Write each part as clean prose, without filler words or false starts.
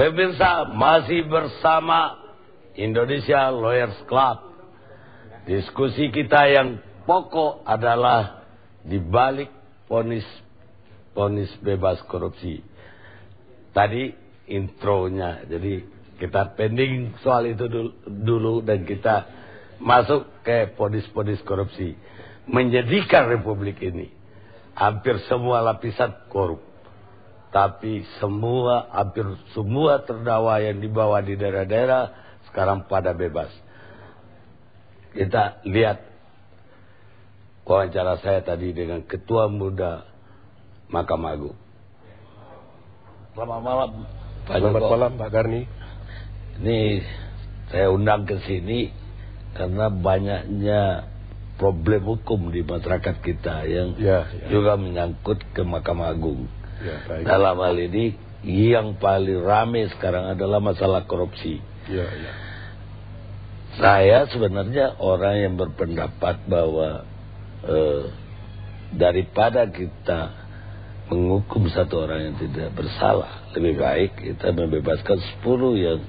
Pemirsa, masih bersama Indonesia Lawyers Club. Diskusi kita yang pokok adalah dibalik vonis bebas korupsi. Tadi intronya, jadi kita pending soal itu dulu dan kita masuk ke vonis korupsi. Menjadikan republik ini hampir semua lapisan korup. Tapi hampir semua terdakwa yang dibawa di daerah-daerah sekarang pada bebas. Kita lihat wawancara saya tadi dengan Ketua Muda Mahkamah Agung. Selamat malam. Selamat malam Pak Garni. Ini saya undang ke sini karena banyaknya problem hukum di masyarakat kita yang juga menyangkut ke Mahkamah Agung. Dalam hal ini yang paling ramai sekarang adalah masalah korupsi. Saya sebenarnya orang yang berpendapat bahwa daripada kita menghukum satu orang yang tidak bersalah, lebih baik kita membebaskan 10 yang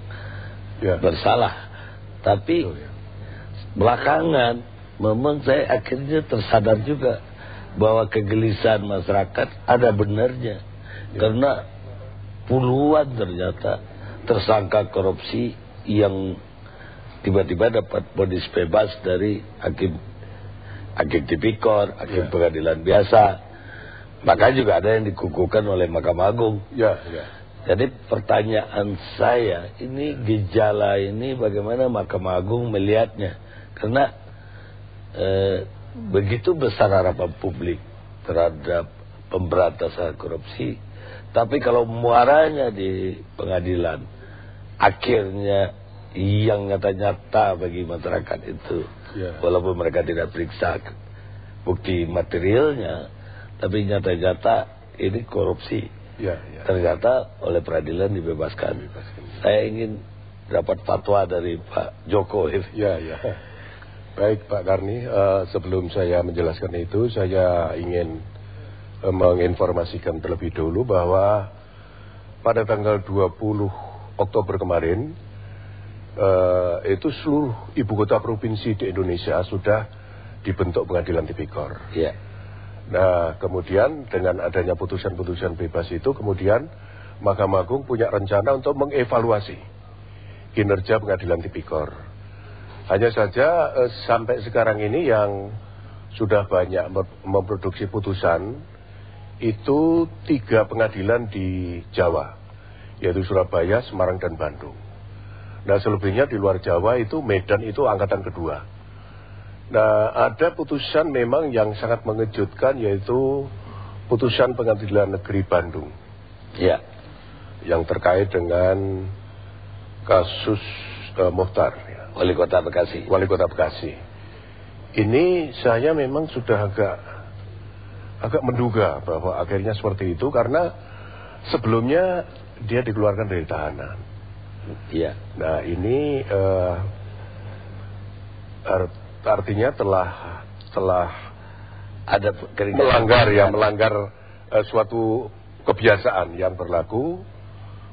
bersalah. Tapi belakangan memang saya akhirnya tersadar juga bahwa kegelisahan masyarakat ada benarnya. Karena puluhan ternyata tersangka korupsi yang tiba-tiba dapat vonis bebas dari hakim tipikor, hakim pengadilan biasa. Maka juga ada yang dikukuhkan oleh Mahkamah Agung. Jadi pertanyaan saya, ini gejala ini bagaimana Mahkamah Agung melihatnya? Karena begitu besar harapan publik terhadap pemberantasan korupsi, tapi kalau muaranya di pengadilan akhirnya yang nyata-nyata bagi masyarakat itu, walaupun mereka tidak periksa bukti materialnya, tapi nyata-nyata ini korupsi, ternyata oleh peradilan dibebaskan. Saya ingin dapat fatwa dari Pak Joko. Baik Pak Garni, sebelum saya menjelaskan itu, saya ingin menginformasikan terlebih dahulu bahwa pada tanggal 20 Oktober kemarin, itu seluruh ibu kota provinsi di Indonesia sudah dibentuk pengadilan tipikor. Nah, kemudian dengan adanya putusan-putusan bebas itu, kemudian Mahkamah Agung punya rencana untuk mengevaluasi kinerja pengadilan tipikor. Hanya saja sampai sekarang ini yang sudah banyak memproduksi putusan itu 3 pengadilan di Jawa, yaitu Surabaya, Semarang, dan Bandung. Nah, selebihnya di luar Jawa itu Medan itu angkatan kedua. Nah, ada putusan memang yang sangat mengejutkan, yaitu putusan Pengadilan Negeri Bandung. Yang terkait dengan kasus Mohtar. Wali Kota Bekasi. Ini saya memang sudah agak menduga bahwa akhirnya seperti itu, karena sebelumnya dia dikeluarkan dari tahanan. Nah, ini artinya telah ada melanggar suatu kebiasaan yang berlaku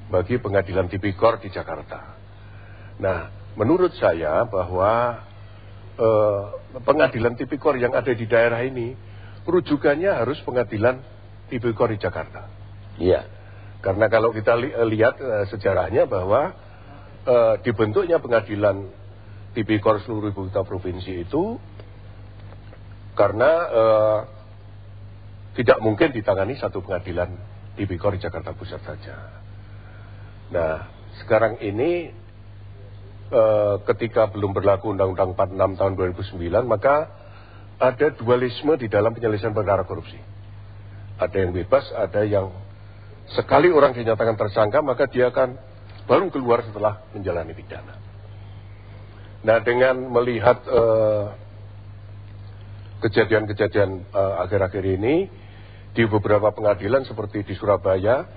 bagi pengadilan tipikor di Jakarta. Nah, menurut saya bahwa pengadilan tipikor yang ada di daerah ini rujukannya harus pengadilan tipikor di Jakarta. Karena kalau kita lihat sejarahnya bahwa dibentuknya pengadilan tipikor seluruh ibu kota provinsi itu karena tidak mungkin ditangani satu pengadilan tipikor di Jakarta Pusat saja. Nah, sekarang ini ketika belum berlaku Undang-Undang 46 tahun 2009, maka ada dualisme di dalam penyelesaian perkara korupsi. Ada yang bebas, ada yang sekali orang dinyatakan tersangka, maka dia akan baru keluar setelah menjalani pidana. Nah, dengan melihat kejadian-kejadian akhir-akhir ini di beberapa pengadilan seperti di Surabaya,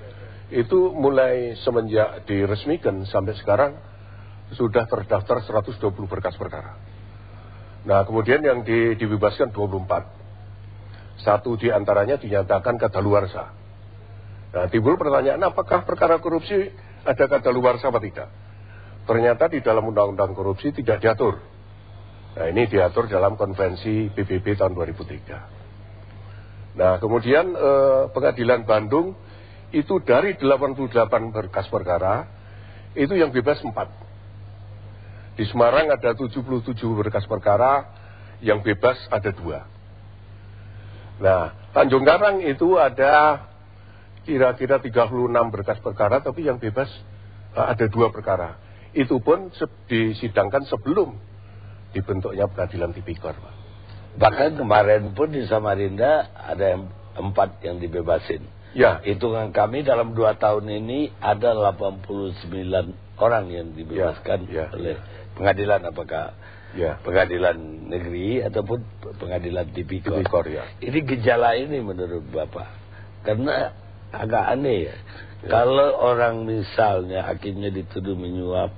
itu mulai semenjak diresmikan sampai sekarang sudah terdaftar 120 berkas perkara. Nah, kemudian yang dibebaskan 24. Satu di antaranya dinyatakan kadaluarsa. Nah, timbul pertanyaan, apakah perkara korupsi ada kadaluarsa apa tidak. Ternyata di dalam undang-undang korupsi tidak diatur. Nah, ini diatur dalam konvensi PBB tahun 2003. Nah, kemudian pengadilan Bandung itu dari 88 berkas perkara, itu yang bebas 4. Di Semarang ada 77 berkas perkara, yang bebas ada 2. Nah, Tanjung Karang itu ada kira-kira 36 berkas perkara, tapi yang bebas ada 2 perkara. Itu pun disidangkan sebelum dibentuknya pengadilan tipikor, Pak. Bahkan kemarin pun di Samarinda ada 4 yang dibebasin. Ya. Hitungan kami dalam 2 tahun ini ada 89 orang yang dibebaskan oleh pengadilan, apakah pengadilan negeri ataupun pengadilan tipikor. Ini gejala ini menurut Bapak, karena agak aneh ya. Kalau orang misalnya hakimnya dituduh menyuap,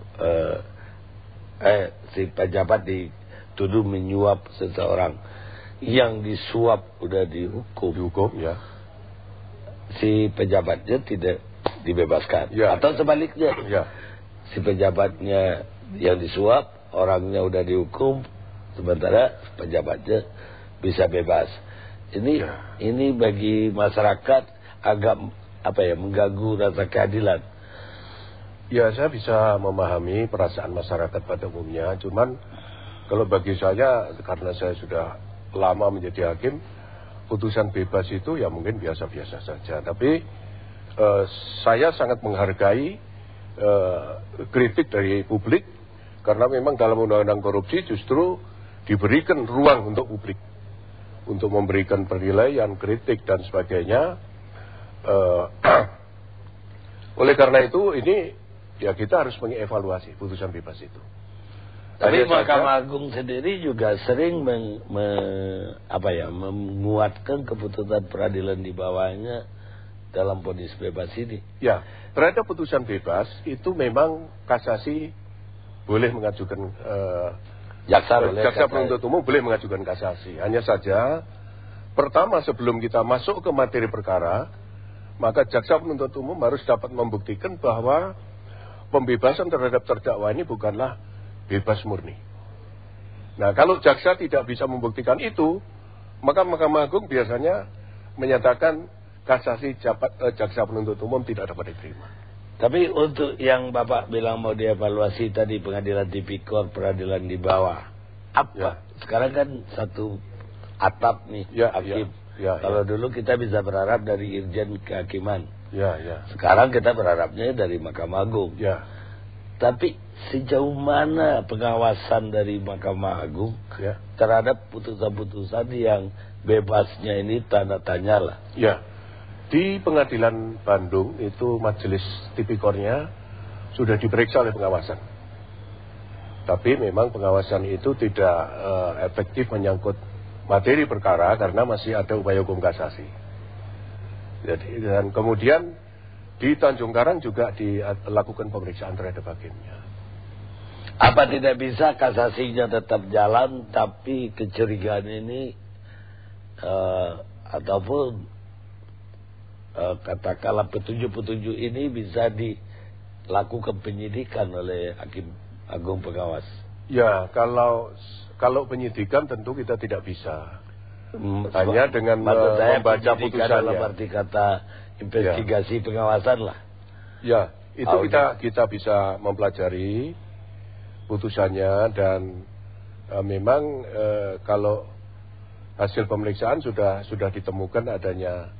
si pejabat dituduh menyuap seseorang, yang disuap udah dihukum ya, si pejabatnya tidak dibebaskan, atau sebaliknya, si pejabatnya yang disuap, orangnya udah dihukum, sementara pejabatnya bisa bebas. Ini bagi masyarakat agak mengganggu rasa keadilan. Ya, saya bisa memahami perasaan masyarakat pada umumnya. Cuman kalau bagi saya, karena saya sudah lama menjadi hakim, putusan bebas itu ya mungkin biasa-biasa saja. Tapi saya sangat menghargai kritik dari publik, karena memang dalam undang-undang korupsi justru diberikan ruang untuk publik untuk memberikan penilaian, kritik dan sebagainya. Oleh karena itu ini ya kita harus mengevaluasi putusan bebas itu. Tapi Mahkamah Agung sendiri juga sering menguatkan keputusan peradilan di bawahnya dalam vonis bebas ini. Ya, terhadap putusan bebas itu memang kasasi boleh mengajukan, jaksa penuntut umum boleh mengajukan kasasi. Hanya saja pertama, sebelum kita masuk ke materi perkara, maka jaksa penuntut umum harus dapat membuktikan bahwa pembebasan terhadap terdakwa ini bukanlah bebas murni. Nah, kalau jaksa tidak bisa membuktikan itu, maka Mahkamah Agung biasanya menyatakan kasasi jaksa penuntut umum tidak dapat diterima. Tapi untuk yang Bapak bilang mau dievaluasi tadi, pengadilan tipikor, peradilan di bawah, apa? Sekarang kan satu atap nih, hakim. Kalau dulu kita bisa berharap dari Irjen Kehakiman. Sekarang kita berharapnya dari Mahkamah Agung. Tapi sejauh mana pengawasan dari Mahkamah Agung terhadap putusan-putusan yang bebasnya ini tanda tanya lah. Di pengadilan Bandung itu majelis tipikornya sudah diperiksa oleh pengawasan. Tapi memang pengawasan itu tidak efektif menyangkut materi perkara karena masih ada upaya hukum kasasi. Jadi, dan kemudian di Tanjung Karang juga dilakukan pemeriksaan terhadap hakimnya. Apa tidak bisa kasasinya tetap jalan, tapi kecurigaan ini ataupun katakanlah petunjuk-petunjuk ini bisa dilakukan penyidikan oleh Hakim Agung pengawas? Ya, kalau penyidikan tentu kita tidak bisa. Hanya dengan membaca putusannya. Dalam arti kata investigasi pengawasan lah. Ya, itu kita bisa mempelajari putusannya dan memang kalau hasil pemeriksaan sudah ditemukan adanya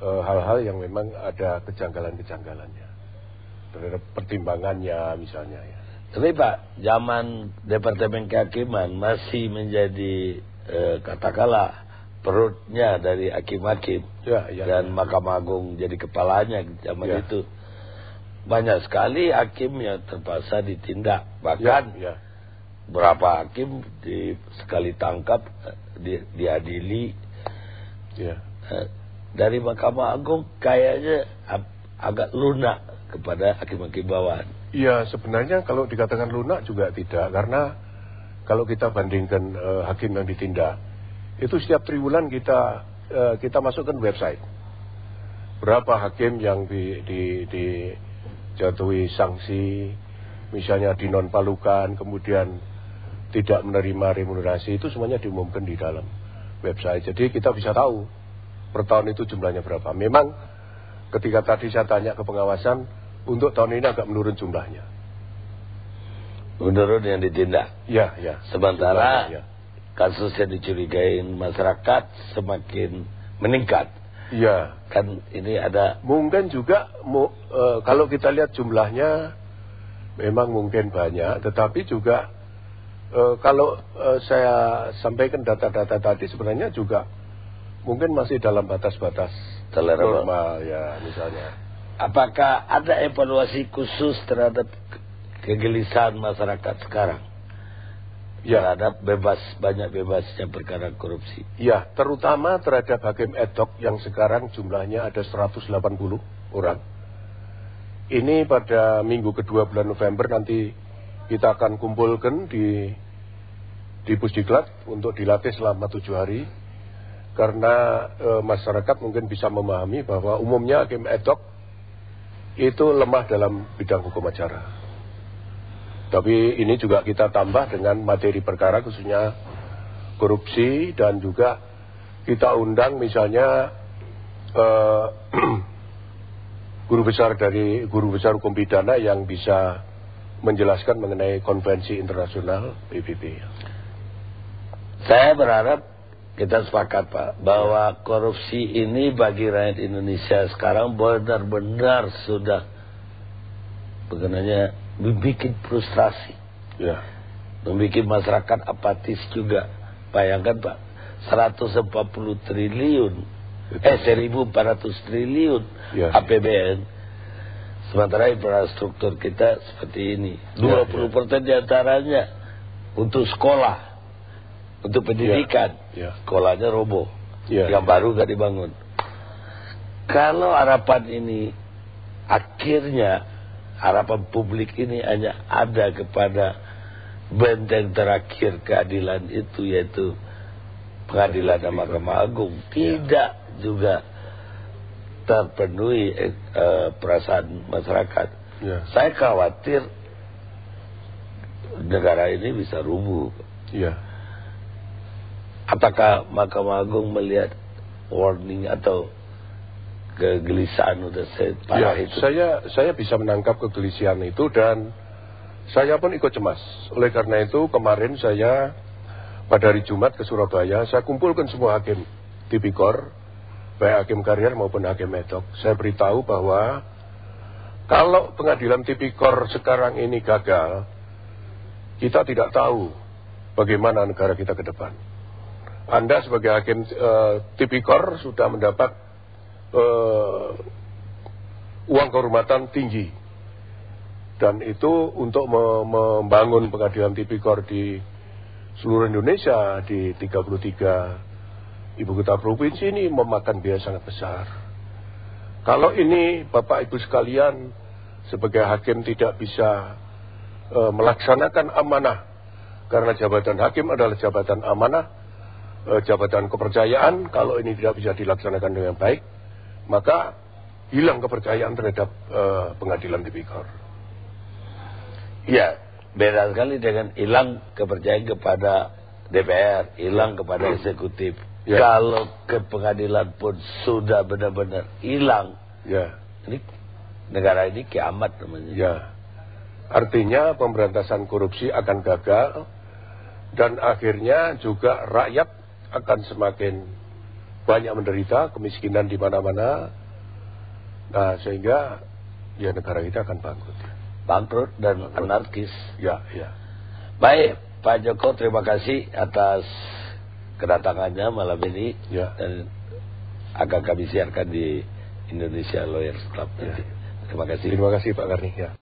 hal-hal yang memang ada kejanggalan-kejanggalannya terhadap pertimbangannya misalnya ya. Tapi Pak, zaman Departemen Kehakiman masih menjadi katakanlah perutnya dari hakim-hakim dan Mahkamah Agung jadi kepalanya zaman itu. Banyak sekali hakim yang terpaksa ditindak, bahkan berapa hakim sekali tangkap diadili. Dari Mahkamah Agung kayaknya agak lunak kepada hakim-hakim bawahan. Iya, sebenarnya kalau dikatakan lunak juga tidak, karena kalau kita bandingkan hakim yang ditindak, itu setiap triwulan kita masukkan website. Berapa hakim yang jatuhi sanksi, misalnya dinonpalukan, kemudian tidak menerima remunerasi, itu semuanya diumumkan di dalam website. Jadi kita bisa tahu per tahun itu jumlahnya berapa. Memang ketika tadi saya tanya ke pengawasan, untuk tahun ini agak menurun jumlahnya. Menurun yang ditindak. Ya, ya. Sementara ya. Kasus yang dicurigain masyarakat semakin meningkat. Iya. Kan ini ada. Mungkin juga kalau kita lihat jumlahnya memang mungkin banyak, tetapi juga kalau saya sampaikan data-data tadi sebenarnya juga mungkin masih dalam batas-batas normal ya misalnya. Apakah ada evaluasi khusus terhadap kegelisahan masyarakat sekarang? Ya. Terhadap banyak bebasnya perkara korupsi. Ya, terutama terhadap hakim ad hoc yang sekarang jumlahnya ada 180 orang. Ini pada minggu kedua bulan November nanti kita akan kumpulkan di Pusdiklat untuk dilatih selama 7 hari. Karena masyarakat mungkin bisa memahami bahwa umumnya hakim ad hoc itu lemah dalam bidang hukum acara. Tapi ini juga kita tambah dengan materi perkara khususnya korupsi, dan juga kita undang misalnya guru besar hukum pidana yang bisa menjelaskan mengenai konvensi internasional PBB. Saya berharap kita sepakat Pak bahwa korupsi ini bagi rakyat Indonesia sekarang benar-benar sudah sebenarnya membuat frustrasi, ya. Membuat masyarakat apatis juga. Bayangkan Pak, 140 triliun, 1.400 triliun ya. APBN, sementara infrastruktur kita seperti ini. 20% diantaranya untuk sekolah, untuk pendidikan, ya. Sekolahnya roboh, yang baru gak dibangun. Kalau harapan ini akhirnya harapan publik ini hanya ada kepada benteng terakhir keadilan itu, yaitu pengadilan Mahkamah Agung, tidak juga terpenuhi perasaan masyarakat. Ya. Saya khawatir negara ini bisa rubuh. Ya. Apakah Mahkamah Agung melihat warning atau kegelisahan udah parah ya, itu? Saya bisa menangkap kegelisahan itu, dan saya pun ikut cemas. Oleh karena itu kemarin saya pada hari Jumat ke Surabaya, saya kumpulkan semua hakim tipikor, baik hakim karier maupun hakim ad hoc. Saya beritahu bahwa kalau pengadilan tipikor sekarang ini gagal, kita tidak tahu bagaimana negara kita ke depan. Anda sebagai hakim tipikor sudah mendapat uang kehormatan tinggi, dan itu untuk membangun pengadilan tipikor di seluruh Indonesia, di 33 ibu kota provinsi ini memakan biaya sangat besar. Kalau ini Bapak Ibu sekalian sebagai hakim tidak bisa melaksanakan amanah, karena jabatan hakim adalah jabatan amanah, jabatan kepercayaan. Kalau ini tidak bisa dilaksanakan dengan baik, maka hilang kepercayaan terhadap pengadilan tipikor. Ya, beda sekali dengan hilang kepercayaan kepada DPR, hilang kepada eksekutif. Ya. Kalau ke pengadilan pun sudah benar-benar hilang, ya. Ini negara ini kiamat namanya. Ya, artinya pemberantasan korupsi akan gagal, dan akhirnya juga rakyat akan semakin banyak menderita, kemiskinan di mana-mana. Nah, sehingga ya negara kita akan bangkrut dan anarkis. Ya, ya. Baik, Pak Joko, terima kasih atas kedatangannya malam ini, ya. Dan akan kami siarkan di Indonesia Lawyers Club nanti. Ya. Terima kasih. Terima kasih Pak Karni. Ya.